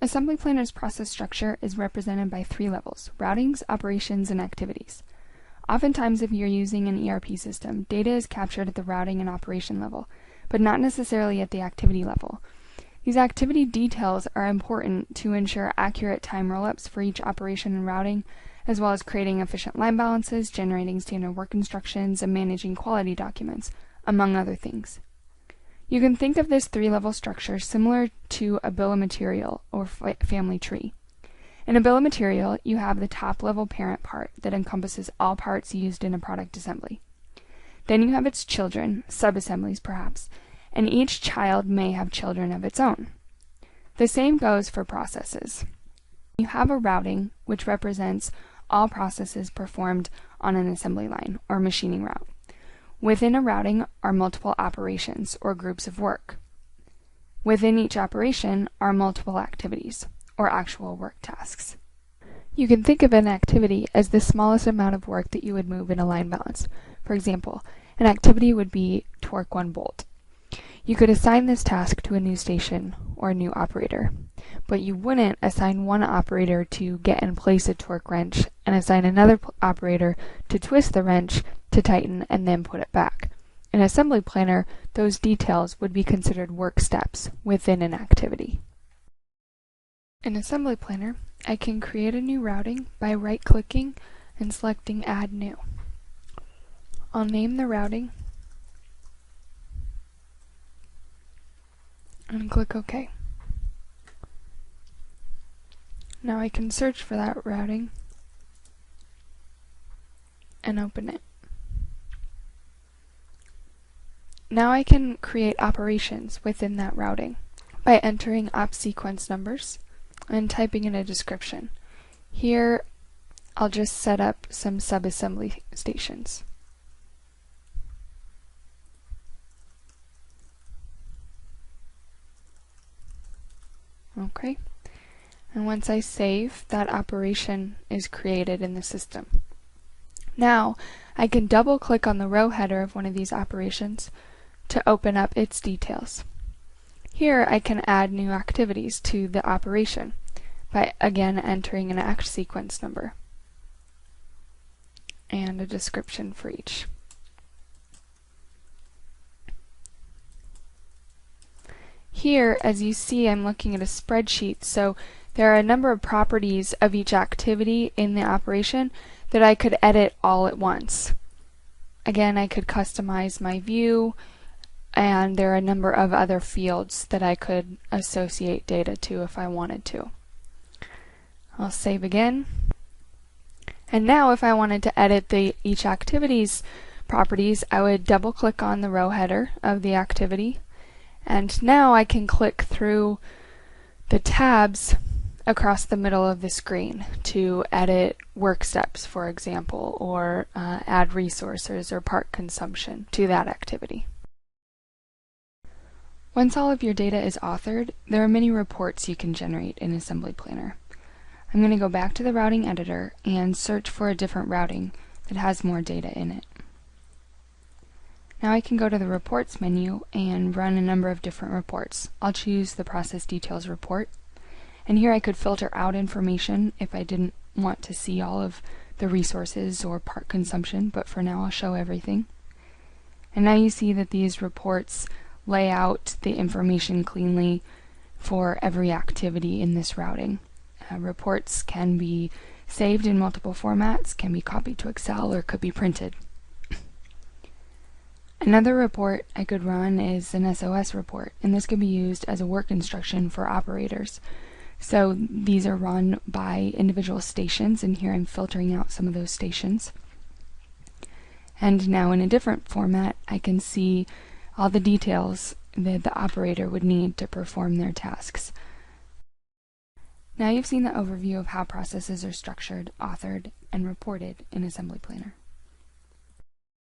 Assembly Planner's process structure is represented by 3 levels: routings, operations, and activities. Oftentimes, if you're using an ERP system, data is captured at the routing and operation level, but not necessarily at the activity level. These activity details are important to ensure accurate time rollups for each operation and routing, as well as creating efficient line balances, generating standard work instructions, and managing quality documents, among other things. You can think of this 3-level structure similar to a bill of material or family tree. In a bill of material, you have the top-level parent part that encompasses all parts used in a product assembly. Then you have its children, sub-assemblies perhaps, and each child may have children of its own. The same goes for processes. You have a routing, which represents all processes performed on an assembly line or machining route. Within a routing are multiple operations or groups of work. Within each operation are multiple activities or actual work tasks. You can think of an activity as the smallest amount of work that you would move in a line balance. For example, an activity would be torque one bolt. You could assign this task to a new station or a new operator, but you wouldn't assign one operator to get and place a torque wrench and assign another operator to twist the wrench to tighten and then put it back. In Assembly Planner, those details would be considered work steps within an activity. In Assembly Planner, I can create a new routing by right-clicking and selecting Add New. I'll name the routing and click OK. Now I can search for that routing and open it. Now I can create operations within that routing by entering op sequence numbers and typing in a description. Here I'll just set up some sub-assembly stations. Okay, and once I save, that operation is created in the system. Now I can double click on the row header of one of these operations to open up its details. Here I can add new activities to the operation by again entering an act sequence number and a description for each. Here, as you see, I'm looking at a spreadsheet, so there are a number of properties of each activity in the operation that I could edit all at once. Again, I could customize my view, and there are a number of other fields that I could associate data to if I wanted to. I'll save again. And now if I wanted to edit each activity's properties, I would double click on the row header of the activity, and now I can click through the tabs across the middle of the screen to edit work steps, for example, or add resources or part consumption to that activity. Once all of your data is authored, there are many reports you can generate in Assembly Planner. I'm going to go back to the routing editor and search for a different routing that has more data in it. Now I can go to the Reports menu and run a number of different reports. I'll choose the Process Details report, and here I could filter out information if I didn't want to see all of the resources or part consumption, but for now I'll show everything. And now you see that these reports lay out the information cleanly for every activity in this routing. Reports can be saved in multiple formats, can be copied to Excel, or could be printed. Another report I could run is an SOS report, and this could be used as a work instruction for operators. So these are run by individual stations, and here I'm filtering out some of those stations. And now in a different format, I can see all the details that the operator would need to perform their tasks. Now you've seen the overview of how processes are structured, authored, and reported in Assembly Planner.